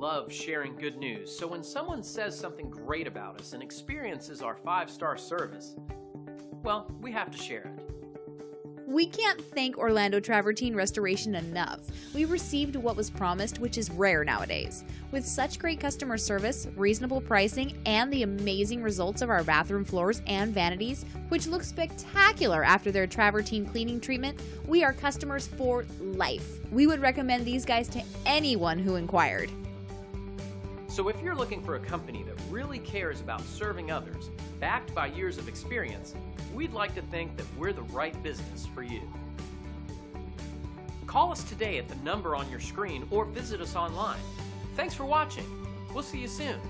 love sharing good news, so when someone says something great about us and experiences our 5-star service, well, we have to share it. We can't thank Orlando Travertine Restoration enough. We received what was promised, which is rare nowadays. With such great customer service, reasonable pricing, and the amazing results of our bathroom floors and vanities, which look spectacular after their Travertine cleaning treatment, we are customers for life. We would recommend these guys to anyone who inquired. So if you're looking for a company that really cares about serving others, backed by years of experience, we'd like to think that we're the right business for you. Call us today at the number on your screen or visit us online. Thanks for watching. We'll see you soon.